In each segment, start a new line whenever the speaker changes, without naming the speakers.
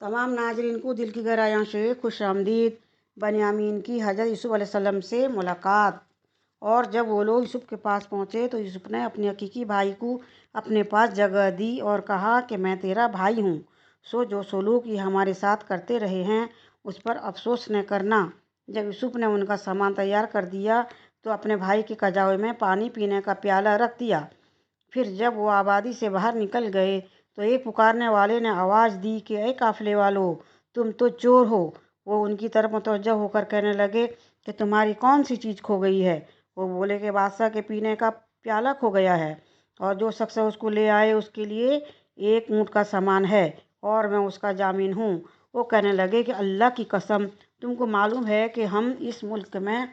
तमाम नाजरीन को दिल की गहराइयों से खुश आमदीद। बनियामीन की हज़रत यूसुफ़ अलैहिस्सलाम से मुलाकात। और जब वो लोग यूसुफ़ के पास पहुँचे तो यूसुफ़ ने अपने हकीकी भाई को अपने पास जगह दी और कहा कि मैं तेरा भाई हूँ, सो जो सलूक ये हमारे साथ करते रहे हैं उस पर अफसोस न करना। जब यूसुफ़ ने उनका सामान तैयार कर दिया तो अपने भाई के कजावे में पानी पीने का प्याला रख दिया। फिर जब वो आबादी से बाहर निकल गए तो एक पुकारने वाले ने आवाज़ दी कि ए काफ़िले वालों, तुम तो चोर हो। वो उनकी तरफ मुतवज्जह होकर कहने लगे कि तुम्हारी कौन सी चीज़ खो गई है। वो बोले कि बादशाह के पीने का प्याला खो गया है और जो शख्स उसको ले आए उसके लिए एक ऊँट का सामान है और मैं उसका जामीन हूँ। वो कहने लगे कि अल्लाह की कसम, तुमको मालूम है कि हम इस मुल्क में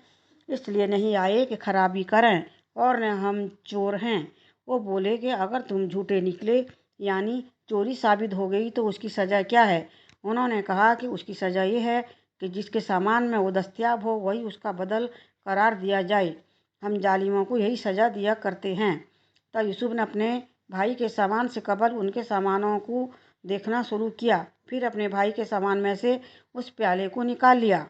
इसलिए नहीं आए कि खराबी करें और न हम चोर हैं। वो बोले कि अगर तुम झूठे निकले यानी चोरी साबित हो गई तो उसकी सज़ा क्या है। उन्होंने कहा कि उसकी सज़ा ये है कि जिसके सामान में वो दस्तयाब हो वही उसका बदल करार दिया जाए। हम जालिमों को यही सज़ा दिया करते हैं। तब यूसुफ ने अपने भाई के सामान से कबल उनके सामानों को देखना शुरू किया, फिर अपने भाई के सामान में से उस प्याले को निकाल लिया।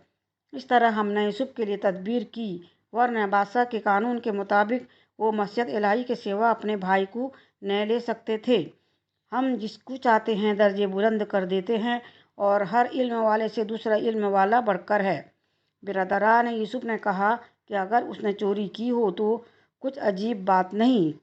इस तरह हमने यूसुफ के लिए तदबीर की, वरना बादशाह के कानून के मुताबिक वो मस्जिद इलाही के सिवा अपने भाई को न ले सकते थे। हम जिसको चाहते हैं दर्जे बुलंद कर देते हैं और हर इल्म वाले से दूसरा इल्म वाला बढ़कर है। बिरादरान यूसुफ ने कहा कि अगर उसने चोरी की हो तो कुछ अजीब बात नहीं,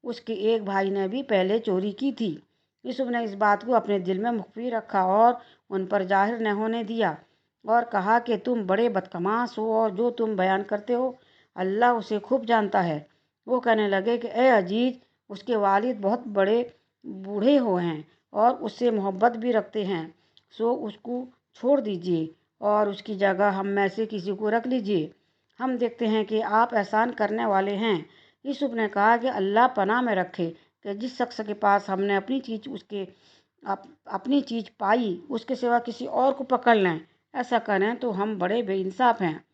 उसके एक भाई ने भी पहले चोरी की थी। यूसुफ ने इस बात को अपने दिल में मुख्फी रखा और उन पर जाहिर न होने दिया और कहा कि तुम बड़े बदतमाश हो और जो तुम बयान करते हो अल्लाह उसे खूब जानता है। वो कहने लगे कि ए अजीज़, उसके वालिद बहुत बड़े बूढ़े हो हैं और उससे मोहब्बत भी रखते हैं, सो उसको छोड़ दीजिए और उसकी जगह हम में से किसी को रख लीजिए। हम देखते हैं कि आप एहसान करने वाले हैं। यूसुफ ने कहा कि अल्लाह पनाह में रखे कि जिस शख्स के पास हमने अपनी चीज़ पाई उसके सिवा किसी और को पकड़ लें। ऐसा करें तो हम बड़े बेइंसाफ हैं।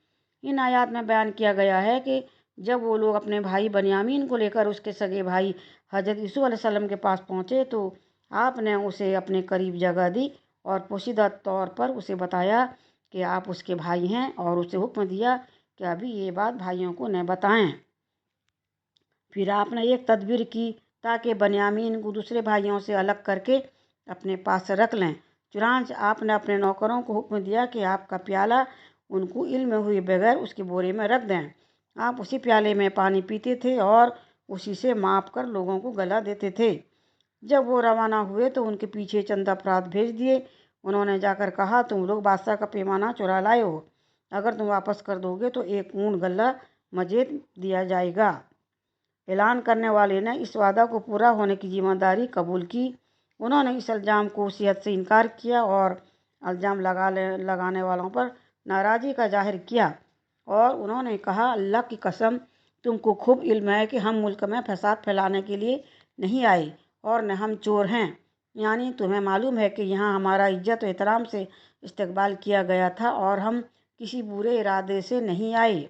इन आयात में बयान किया गया है कि जब वो लोग अपने भाई बनियामीन को लेकर उसके सगे भाई हज़रत यूसुफ अलैहिस्सलाम के पास पहुँचे तो आपने उसे अपने करीब जगह दी और पोशीदा तौर पर उसे बताया कि आप उसके भाई हैं और उसे हुक्म दिया कि अभी ये बात भाइयों को न बताएं। फिर आपने एक तदबीर की ताकि बनियामीन को दूसरे भाइयों से अलग करके अपने पास रख लें। चुनांचे आपने अपने नौकरों को हुक्म दिया कि आपका प्याला उनको इल्म हुए बगैर उसके बोरे में रख दें। आप उसी प्याले में पानी पीते थे और उसी से माप कर लोगों को गला देते थे। जब वो रवाना हुए तो उनके पीछे चंद अपराध भेज दिए। उन्होंने जाकर कहा, तुम लोग बादशाह का पैमाना चुरा लाए हो, अगर तुम वापस कर दोगे तो एक ऊँट गल्ला मजीद दिया जाएगा। ऐलान करने वाले ने इस वादा को पूरा होने की जिम्मेदारी कबूल की। उन्होंने इस इल्ज़ाम को सेहत से इनकार किया और इल्ज़ाम लगाने वालों पर नाराज़गी का जाहिर किया और उन्होंने कहा, अल्लाह की कसम, तुमको खूब इल्म है कि हम मुल्क में फसाद फैलाने के लिए नहीं आए और न हम चोर हैं। यानी तुम्हें मालूम है कि यहाँ हमारा इज्जत व एहतराम से इस्तकबाल किया गया था और हम किसी बुरे इरादे से नहीं आए।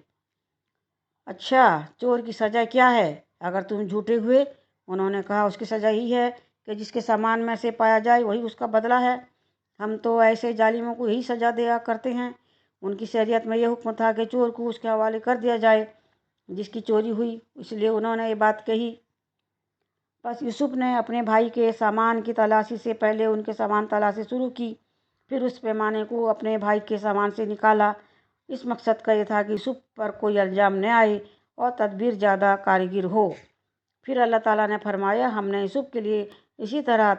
अच्छा, चोर की सज़ा क्या है अगर तुम झूठे हुए। उन्होंने कहा, उसकी सज़ा यही है कि जिसके सामान में से पाया जाए वही उसका बदला है। हम तो ऐसे जालिमों को यही सज़ा दिया करते हैं। उनकी शरीयत में यह हुक्म था कि चोर को उसके हवाले कर दिया जाए जिसकी चोरी हुई, इसलिए उन्होंने ये बात कही। बस यूसुफ ने अपने भाई के सामान की तलाशी से पहले उनके सामान तलाशी शुरू की, फिर उस पैमाने को अपने भाई के सामान से निकाला। इस मकसद का ये था कि यूसुफ पर कोई इल्ज़ाम न आए और तदबीर ज़्यादा कारगर हो। फिर अल्लाह ताला ने फरमाया, हमने यूसुफ के लिए इसी तरह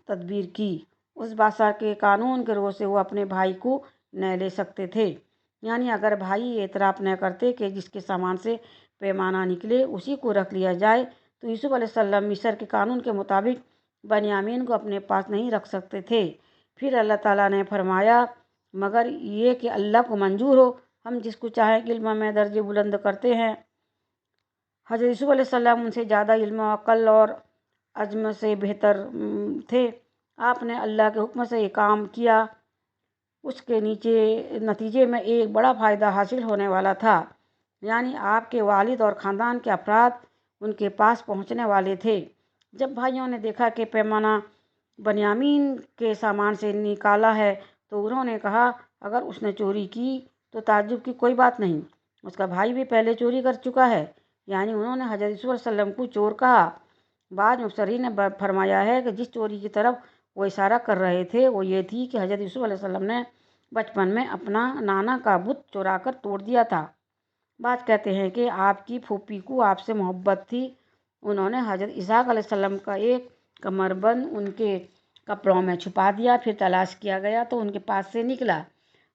तदबीर की। उस बादशाह के कानून के रोज़ से वो अपने भाई को न ले सकते थे। यानी अगर भाई एतराफ़ न करते कि जिसके सामान से पैमाना निकले उसी को रख लिया जाए तो यूसुफ अलैहिस्सलाम मिस्र के कानून के मुताबिक बनियामीन को अपने पास नहीं रख सकते थे। फिर अल्लाह ताला ने फरमाया, मगर ये कि अल्लाह को मंजूर हो, हम जिसको चाहें इल्म में दर्जे बुलंद करते हैं। हज़रत यूसुफ अलैहिस्सलाम उनसे ज़्यादा इल्म अक़ल और अज़्म से बेहतर थे। आपने अल्लाह के हुक्म से ये काम किया, उसके नतीजे में एक बड़ा फ़ायदा हासिल होने वाला था। यानी आपके वालिद और ख़ानदान के अफराद उनके पास पहुंचने वाले थे। जब भाइयों ने देखा कि पैमाना बनियामीन के सामान से निकाला है। तो उन्होंने कहा, अगर उसने चोरी की तो ताज्जुब की कोई बात नहीं, उसका भाई भी पहले चोरी कर चुका है। यानी उन्होंने हज़रत यूसुफ अलैहिस्सलाम को चोर कहा। बाद मुफस्सिरीन ने फरमाया है कि जिस चोरी की तरफ वो इशारा कर रहे थे वो ये थी कि हज़रत यूसुफ अलैहिस्सलाम ने बचपन में अपना नाना का बुत चुरा कर तोड़ दिया था। बात कहते हैं कि आपकी फूफी को आपसे मोहब्बत थी। उन्होंने हज़रत इसहाक़ अलैहिस्सलाम का एक कमरबंद उनके कपड़ों में छुपा दिया। फिर तलाश किया गया तो उनके पास से निकला।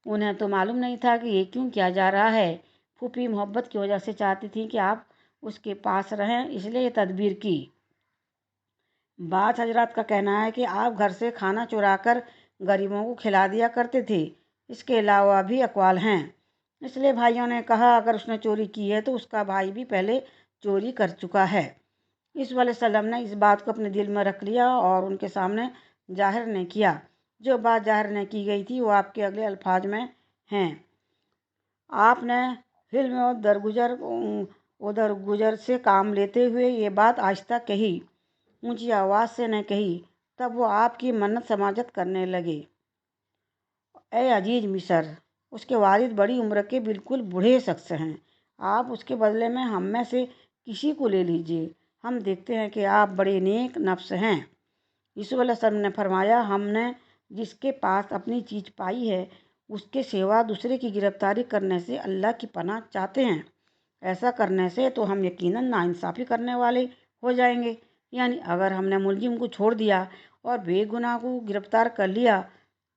उन्हें तो मालूम नहीं था कि ये क्यों किया जा रहा है। फूफी मोहब्बत की वजह से चाहती थी कि आप उसके पास रहें, इसलिए ये तदबीर की। बात हजरात का कहना है कि आप घर से खाना चुरा कर गरीबों को खिला दिया करते थे। इसके अलावा भी अक़वाल हैं। इसलिए भाइयों ने कहा, अगर उसने चोरी की है तो उसका भाई भी पहले चोरी कर चुका है। यूसुफ अलैहिस्सलाम ने इस बात को अपने दिल में रख लिया और उनके सामने जाहिर नहीं किया। जो बात जाहिर नहीं की गई थी वो आपके अगले अल्फाज में हैं। आपने हिल्म और दरगुजर से काम लेते हुए ये बात आहिस्ता कही, ऊंची आवाज़ से न कही। तब वो आपकी मन्नत समाजत करने लगे। ए अजीज मिस्र, उसके वालिद बड़ी उम्र के बिल्कुल बूढ़े शख्स हैं। आप उसके बदले में हम में से किसी को ले लीजिए। हम देखते हैं कि आप बड़े नेक नफ्स हैं। यूसुफ अलैहिस्सलाम ने फरमाया, हमने जिसके पास अपनी चीज़ पाई है उसके सिवा दूसरे की गिरफ्तारी करने से अल्लाह की पनाह चाहते हैं। ऐसा करने से तो हम यकीनन नाइंसाफ़ी करने वाले हो जाएंगे। यानी अगर हमने मुलजिम को छोड़ दिया और बेगुनाह को गिरफ्तार कर लिया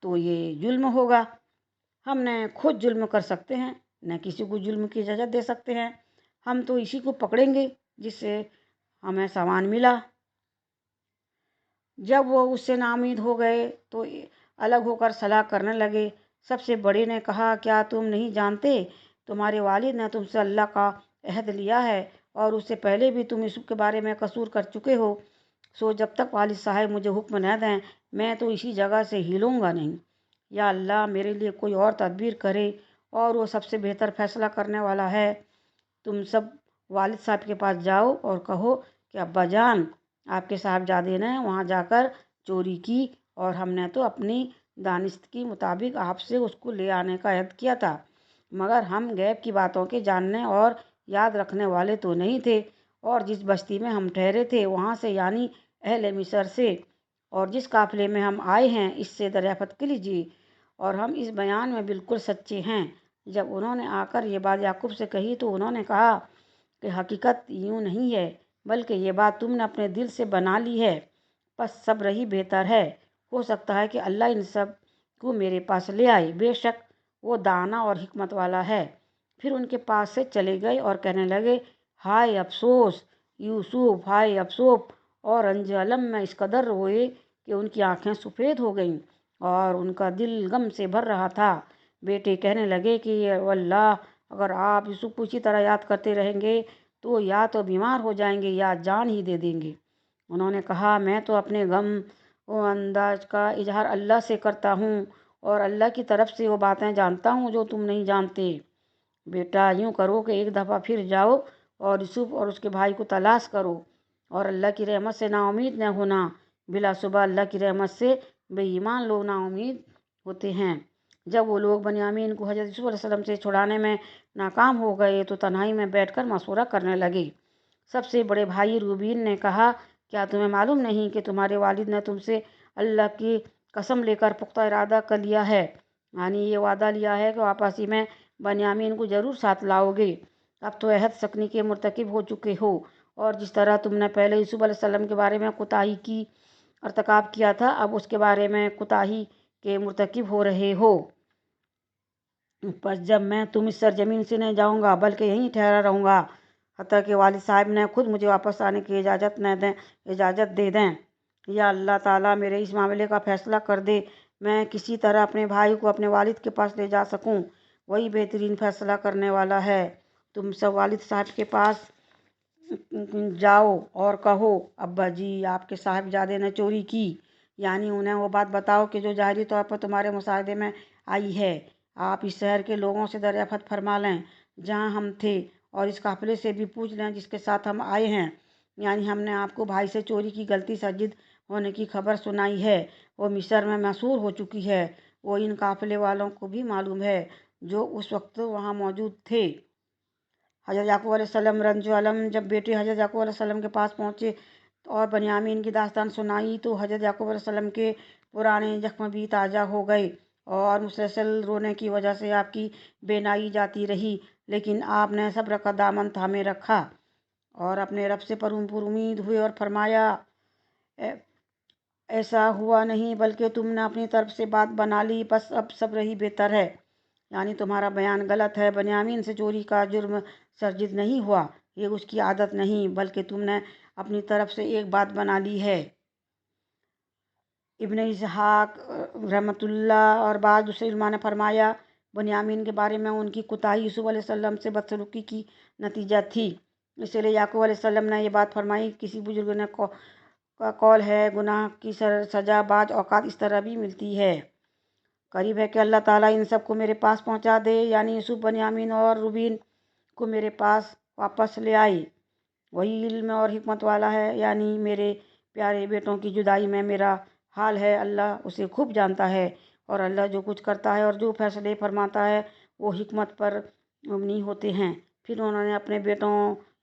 तो ये जुल्म होगा। हम न खुद जुल्म कर सकते हैं न किसी को जुल्म की इजाज़त दे सकते हैं। हम तो इसी को पकड़ेंगे जिससे हमें सामान मिला। जब वो उससे नाउम्मीद हो गए तो अलग होकर सलाह करने लगे। सबसे बड़े ने कहा, क्या तुम नहीं जानते तुम्हारे वालिद ने तुमसे अल्लाह का अहद लिया है और उससे पहले भी तुम यूसुफ के बारे में कसूर कर चुके हो। सो जब तक वालिद साहब मुझे हुक्म न दें मैं तो इसी जगह से हिलूँगा नहीं। या अल्लाह मेरे लिए कोई और तदबीर करे और वो सबसे बेहतर फैसला करने वाला है। तुम सब वालिद साहब के पास जाओ और कहो कि अब्बा जान, आपके साहबजादे ने वहाँ जाकर चोरी की और हमने तो अपनी दानिश्त के मुताबिक आपसे उसको ले आने का अहद किया था, मगर हम गैब की बातों के जानने और याद रखने वाले तो नहीं थे। और जिस बस्ती में हम ठहरे थे वहाँ से यानी अहले मिस्र से और जिस काफ़िले में हम आए हैं इससे दरियाफ़त कर लीजिए और हम इस बयान में बिल्कुल सच्चे हैं। जब उन्होंने आकर ये बात याकूब से कही तो उन्होंने कहा कि हकीकत यूँ नहीं है, बल्कि ये बात तुमने अपने दिल से बना ली है। बस सब्र ही बेहतर है। हो सकता है कि अल्लाह इन सब को मेरे पास ले आए। बेशक वो दाना और हिकमत वाला है। फिर उनके पास से चले गए और कहने लगे, हाय अफसोस यूसुफ, हाय अफसोस। और अंजलम में इस कदर रोए कि उनकी आंखें सफ़ेद हो गईं और उनका दिल गम से भर रहा था। बेटे कहने लगे कि वल्लाह, अगर आप यूसुफ को इसी तरह याद करते रहेंगे तो या तो बीमार हो जाएंगे या जान ही दे देंगे। उन्होंने कहा, मैं तो अपने गम व अंदाज का इजहार अल्लाह से करता हूँ और अल्लाह की तरफ से वो बातें जानता हूँ जो तुम नहीं जानते। बेटा यूँ करो कि एक दफ़ा फिर जाओ और यूसुफ और उसके भाई को तलाश करो और अल्लाह की रहमत से नाउम्मीद न होना। बिलाशुबा अल्लाह की रहमत से बेईमान लोग नाउम्मीद होते हैं। जब वो लोग बनियामीन को हज़रत यूसुफ अलैहिस्सलाम से छुड़ाने में नाकाम हो गए तो तन्हाई में बैठकर मशवरा करने लगे। सबसे बड़े भाई रूबीन ने कहा, क्या तुम्हें मालूम नहीं कि तुम्हारे वालिद ने तुमसे अल्लाह की कसम लेकर पुख्ता इरादा कर लिया है, यानी ये वादा लिया है कि वापसी में बनियामीन को ज़रूर साथ लाओगे। अब तो अहद सकनी के मुर्तकिब हो चुके हो और जिस तरह तुमने पहले यूसुफ अलैहिस्सलाम के बारे में कुताही की अर्तकाब किया था, अब उसके बारे में कुताही के मुर्तकिब हो रहे हो। पर जब मैं तुम इस सरजमीन से नहीं जाऊंगा बल्कि यहीं ठहरा रहूँगा हत्ता कि वालिद साहब ने खुद मुझे वापस आने की इजाज़त दे दें। या अल्लाह ताला मेरे इस मामले का फ़ैसला कर दे, मैं किसी तरह अपने भाई को अपने वालिद के पास ले जा सकूं। वही बेहतरीन फ़ैसला करने वाला है। तुम सब वालिद साहब के पास जाओ और कहो, अब्बा जी, आपके साहिबजादे ने चोरी की। यानी उन्हें वो बात बताओ कि जो ज़ाहिरी तौर पर तुम्हारे मुशाहिदे में आई है। आप इस शहर के लोगों से दरियाफ़त फरमा लें जहाँ हम थे और इस काफ़िले से भी पूछ लें जिसके साथ हम आए हैं यानी हमने आपको भाई से चोरी की गलती सर्जित होने की खबर सुनाई है। वो मिस्र में मशहूर हो चुकी है। वो इन काफिले वालों को भी मालूम है जो उस वक्त वहाँ मौजूद थे। हज़रत याकूब अलैहिस्सलाम रंजो अलम जब बेटे हज़रत याकूब अलैहिस्सलाम के पास पहुँचे और बनियामीन की दास्तान सुनाई तो हज़रत याकूब अलैहिस्सलाम के पुराने जख्म भी ताज़ा हो गए और मुसलसल रोने की वजह से आपकी बेनाई जाती रही, लेकिन आपने सब्र का दामन थामे रखा और अपने रब से पर उम्मीद हुए और फरमाया, ऐसा हुआ नहीं बल्कि तुमने अपनी तरफ से बात बना ली, बस अब सब्र ही बेहतर है। यानी तुम्हारा बयान गलत है। बनियामीन से चोरी का जुर्म सर्जित नहीं हुआ, ये उसकी आदत नहीं, बल्कि तुमने अपनी तरफ से एक बात बना ली है। इब्न इसहाक रहमतुल्लाह और बाद दूसरे उलमा ने फरमाया, बनियामीन के बारे में उनकी कुताही यूसुफ अलैहिस्सलाम से बदसलूकी की नतीजा थी। इसलिए याकूब अलैहिस्सलाम ने ये बात फरमाई। किसी बुजुर्ग ने का कौल है, गुनाह की सज़ा बाज़ औक़ात इस तरह भी मिलती है। करीब है कि अल्लाह ताला इन सब को मेरे पास पहुंचा दे, यानी यूसुफ, बनियामीन और रूबीन को मेरे पास वापस ले आए। वही इल्म और हिकमत वाला है, यानी मेरे प्यारे बेटों की जुदाई में मेरा हाल है अल्लाह उसे खूब जानता है। और अल्लाह जो कुछ करता है और जो फैसले फरमाता है वो हिकमत पर मबनी होते हैं। फिर उन्होंने अपने बेटों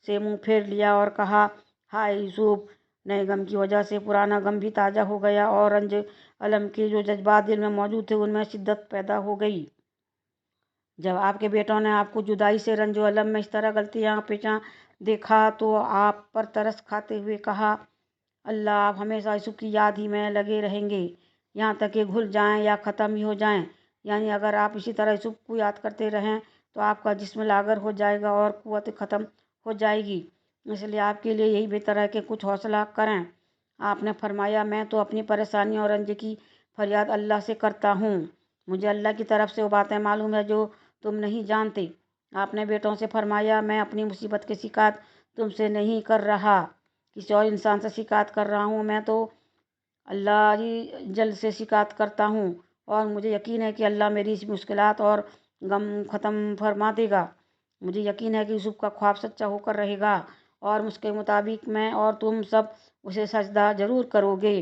से मुंह फेर लिया और कहा, हाय यूसुफ, नए गम की वजह से पुराना गम भी ताज़ा हो गया और रंज अलम के जो जज्बात दिल में मौजूद थे उनमें शिद्दत पैदा हो गई। जब आपके बेटों ने आपको जुदाई से रंजो अलम में इस तरह गलतियाँ पेचा देखा तो आप पर तरस खाते हुए कहा, अल्लाह आप हमेशा यूसुफ की याद ही में लगे रहेंगे यहाँ तक कि घुल जाएं या ख़त्म ही हो जाएं। यानी अगर आप इसी तरह यूसुफ को याद करते रहें तो आपका जिस्म लागर हो जाएगा और कुव्वत ख़त्म हो जाएगी। इसलिए आपके लिए यही बेहतर है कि कुछ हौसला करें। आपने फरमाया, मैं तो अपनी परेशानी और रंज की फरियाद अल्लाह से करता हूँ। मुझे अल्लाह की तरफ से वो बातें मालूम है जो तुम नहीं जानते। आपने बेटों से फरमाया, मैं अपनी मुसीबत की शिकायत तुमसे नहीं कर रहा, किसी और इंसान से शिकायत कर रहा हूँ। मैं तो अल्लाह ही जल्द से शिकायत करता हूँ और मुझे यकीन है कि अल्लाह मेरी इस मुश्किलात और गम ख़त्म फरमा देगा। मुझे यकीन है कि यूसुफ का ख्वाब सच्चा होकर रहेगा और उसके मुताबिक मैं और तुम सब उसे सजदा ज़रूर करोगे।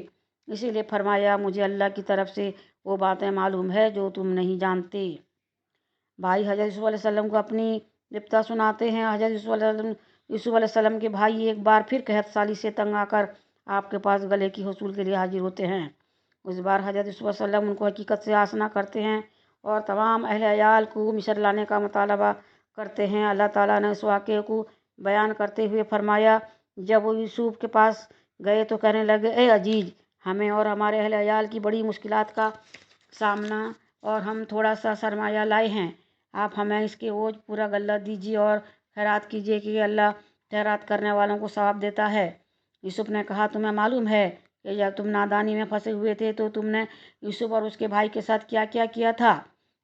इसीलिए फरमाया, मुझे अल्लाह की तरफ से वो बातें मालूम है जो तुम नहीं जानते। भाई हज़रत यूसुफ अलैहिस्सलाम को अपनी लिप्ता सुनाते हैं। हज़रत यूसुफ अलैहिस्सलाम के भाई एक बार फिर कहत साली से तंग आकर आपके पास गले की हसूल के लिए हाजिर होते हैं। उस बार हज़रत यूसुफ अलैहिस्सलाम उनको हकीकत से आसना करते हैं और तमाम अहले अयाल को मिस्र लाने का मुतालबा करते हैं। अल्लाह ताला ने उस वाक़े को बयान करते हुए फरमाया, जब वो यूसुफ के पास गए तो कहने लगे, ए अजीज, हमें और हमारे अहले अयाल की बड़ी मुश्किलात का सामना और हम थोड़ा सा सरमाया लाए हैं। आप हमें इसके ओज पूरा गल्ला दीजिए और खैरात कीजिए कि अल्लाह खैरात करने वालों को सवाब देता है। यूसुफ ने कहा, तुम्हें मालूम है कि जब तुम नादानी में फंसे हुए थे तो तुमने यूसुफ और उसके भाई के साथ क्या क्या किया था?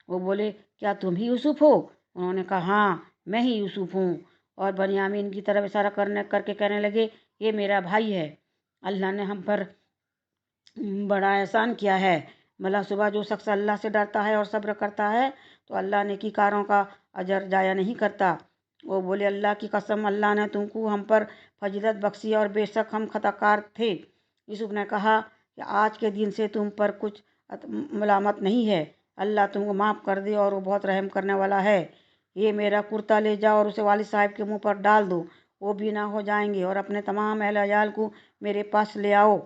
वो बोले, क्या तुम ही यूसुफ हो? उन्होंने कहा, हाँ मैं ही यूसुफ हूँ। और बनियामीन की तरफ इशारा करके कहने लगे, ये मेरा भाई है। अल्लाह ने हम पर बड़ा एहसान किया है। भला सुबह जो शख्स अल्लाह से डरता है और सब्र करता है तो अल्लाह नेकीकारों का अजर जाया नहीं करता। वो बोले, अल्लाह की कसम, अल्लाह ने तुमको हम पर फजीलत बख्शी और बेशक हम खताकार थे। यूसुफ ने कहा कि आज के दिन से तुम पर कुछ मलामत नहीं है। अल्लाह तुमको माफ़ कर दे और वो बहुत रहम करने वाला है। ये मेरा कुर्ता ले जाओ और उसे वालिद साहब के मुंह पर डाल दो, वो भी ना हो जाएंगे, और अपने तमाम अहल अयाल को मेरे पास ले आओ।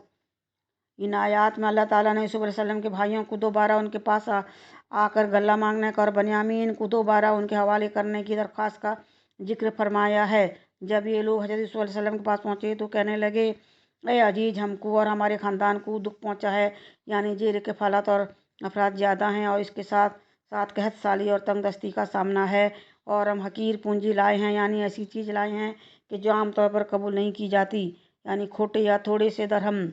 इन आयात में अल्लाह ताला ने यूसुफ अलैहिस्सलाम के भाइयों को दोबारा उनके पास आकर गल्ला मांगने का और बनियामीन को दोबारा उनके हवाले करने की दरख्वास्त का जिक्र फरमाया है। जब ये लोग हज़रत यूसुफ अलैहिस्सलाम के पास पहुँचे तो कहने लगे, ए अजीज, हमको और हमारे ख़ानदान को दुख पहुँचा है, यानी जेर के फलात और अफराद ज़्यादा हैं और इसके साथ साथ कहत साली और तंगदस्ती का सामना है, और हम हकीर पूंजी लाए हैं, यानी ऐसी चीज़ लाए हैं कि जो आमतौर पर कबूल नहीं की जाती, यानी खोटे या थोड़े से दरहम।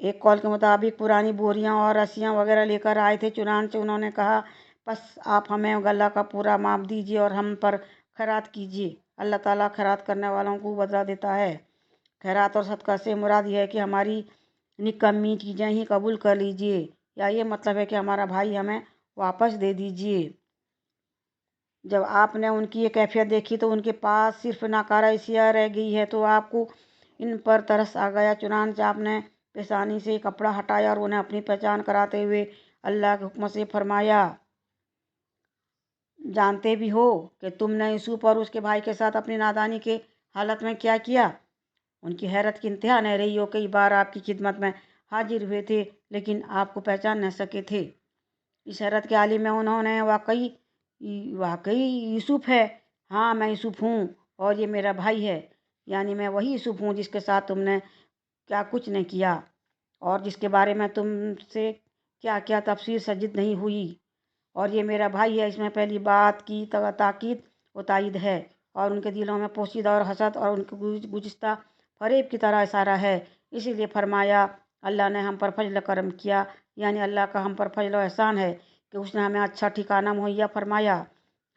एक कौल के मुताबिक पुरानी बोरियां और रस्सियां वगैरह लेकर आए थे। चुनांचे उन्होंने कहा, बस आप हमें गल्ला का पूरा माप दीजिए और हम पर खैरात कीजिए। अल्लाह ताला खैरात करने वालों को बदला देता है। खैरात और सदका से मुराद यह है कि हमारी निकम्मी चीज़ें ही कबूल कर लीजिए, या ये मतलब है कि हमारा भाई हमें वापस दे दीजिए। जब आपने उनकी ये कैफियत देखी तो उनके पास सिर्फ नाकारा एशिया रह गई है, तो आपको ان پر ترس آ گیا، چنانچہ آپ نے پیشانی سے کپڑا ہٹایا اور انہیں اپنی پہچان کراتے ہوئے اللہ کے حکم سے فرمایا، جانتے بھی ہو کہ تم نے یوسف اور اس کے بھائی کے ساتھ اپنی نادانی کے حالت میں کیا کیا؟ ان کی حیرت کی انتہا نہ رہی، وہ کئی بار آپ کی خدمت میں حاضر ہوئے تھے لیکن آپ کو پہچان نہ سکے تھے۔ اس حیرت کے عالم میں انہوں نے واقعی یوسف ہے، ہاں میں یوسف ہوں اور یہ میرا بھائی ہے، یعنی میں وہی یوسف ہوں جس کے ساتھ تم نے کیا کچھ نہیں کیا اور جس کے بارے میں تم سے کیا کیا تفسیر سرزد نہیں ہوئی، اور یہ میرا بھائی ہے۔ اس میں پہلی بات کی تاکید و تائید ہے اور ان کے دلوں میں پوشیدہ اور حسد اور ان کے گزشتہ فریب کی طرح اشارہ ہے۔ اسی لیے فرمایا اللہ نے ہم پر فضل کرم کیا، یعنی اللہ کا ہم پر فضل و احسان ہے کہ اس نے ہمیں اچھا ٹھکانہ مہیا فرمایا،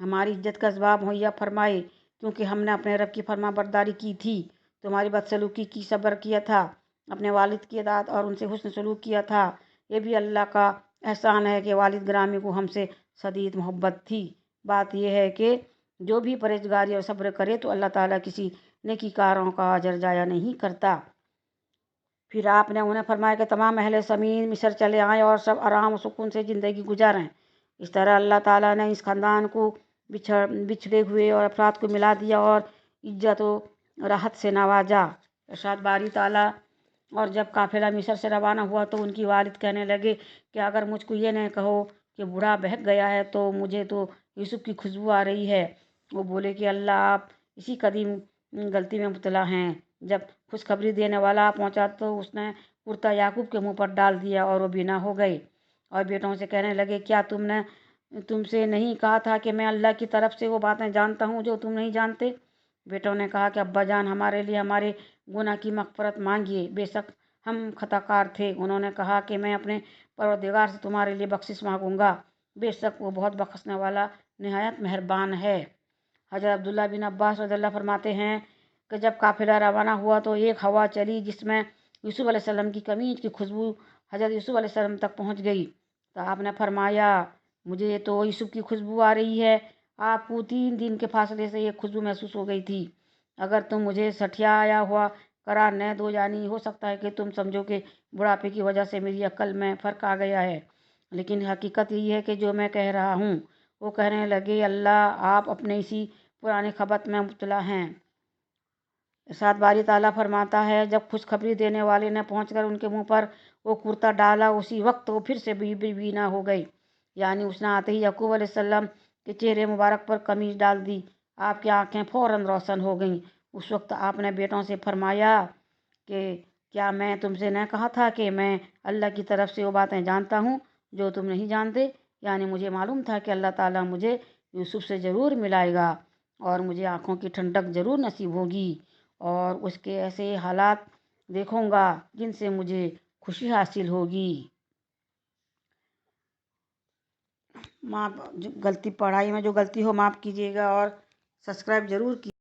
ہماری عزت کا اسباب مہیا فرمائے، کیونکہ ہم نے اپنے رب کی فرما برداری کی تھی، تمہاری بدسلوکی کی صبر کیا تھا، اپنے والد کی اطاعت اور ان سے حسن سلوک کیا تھا۔ یہ بھی اللہ کا احسان ہے کہ والد گرامی کو ہم سے شدید محبت تھی۔ بات یہ ہے کہ جو بھی پرہیزگاری اور صبر کرے تو اللہ تعالیٰ کسی نیکی کاروں کا اجر ضائع نہیں کرتا۔ پھر آپ نے انہیں فرمایا کہ تمام اہل زمین مصر چلے آئیں اور سب آرام و سکون سے زندگی گزاریں۔ اس طرح اللہ تعالیٰ نے اس خاندان کو بچھڑے ہوئے اور افراد کو ملا دیا اور عزت و راحت سے نوازا۔ ارشاد باری تعالیٰ، اور جب قافلہ مصر سے روانہ ہوا تو ان کی والد کہنے لگے کہ اگر مجھ کو یہ نہ کہو کہ بوڑھا بہک گیا ہے تو مجھے تو یوسف کی خوشبو آ رہی ہے۔ وہ بولے کہ اللہ، آپ اسی قدیم غلطی میں مبتلا ہیں۔ جب خوشخبری دینے والا پہنچا تو اس نے کرتا یعقوب کے منہ پر ڈال دیا اور وہ بینا ہو گئے، اور بیٹوں سے کہنے لگے کیا تم سے نہیں کہا تھا کہ میں اللہ کی طرف سے وہ باتیں جانتا ہوں جو تم نہیں جانتے؟ بیٹوں نے کہا کہ ابا جان، ہمارے لیے ہمارے گناہ کی مغفرت مانگیے، بے شک ہم خطا کار تھے۔ انہوں نے کہا کہ میں اپنے پروردگار سے تمہارے لیے بخشش مانگوں گا، بے شک وہ بہت بخشنے والا نہایت مہربان ہے۔ حضرت عبداللہ بن عباس رضی اللہ فرماتے ہیں کہ جب قافلہ روانہ ہوا تو ایک ہوا چلی جس میں یوسف علیہ السلام کی قمیض کی خوشبو حضرت یوسف علیہ السلام تک پہنچ گئی، تو آپ نے فرمایا مجھے تو یوسف کی خوشبو آ رہی ہے۔ آپ کو 3 دن کے فاصلے سے ایک خوشبو محسوس ہو گئی تھی۔ اگر تم مجھے سٹھیایا ہوا قرار نہ دو، یعنی ہو سکتا ہے کہ تم سمجھو کہ بڑھاپے کی وجہ سے میری عقل میں فرق آ گیا ہے، لیکن حقیقت یہی ہے کہ جو میں کہہ رہا ہوں۔ وہ کہنے لگے اللہ، آپ اپنے اسی پرانے خبت میں مبتلا ہیں۔ ارشاد باری تعالیٰ فرماتا ہے جب خوشخبری دینے والے نے پہنچ کر ان کے منہ پر وہ کرتا ڈالا، اسی وقت وہ پھر سے بینا ہو گئی، یعنی اس نے آتے ہی یعقوب علیہ السلام کے چہرے مبارک پر قمیض ڈال دی، آپ کی آنکھیں فوراً روشن ہو گئیں۔ اس وقت آپ نے بیٹوں سے فرمایا کہ کیا میں تم سے نہ کہا تھا کہ میں اللہ کی طرف سے وہ باتیں جانتا ہوں جو تم نہیں جانتے؟ یعنی مجھے معلوم تھا کہ اللہ تعالیٰ مجھے یوسف سے ضرور ملائے گا اور مجھے آنکھوں کی ٹھنڈک ضرور نصیب ہوگی اور اس کے ایسے حالات دیکھوں گا جن سے مجھے خوشی حاصل ہوگی۔ پڑھائی میں جو غلطی ہو معاف کیجیے گا اور سبسکرائب ضرور کیجیے۔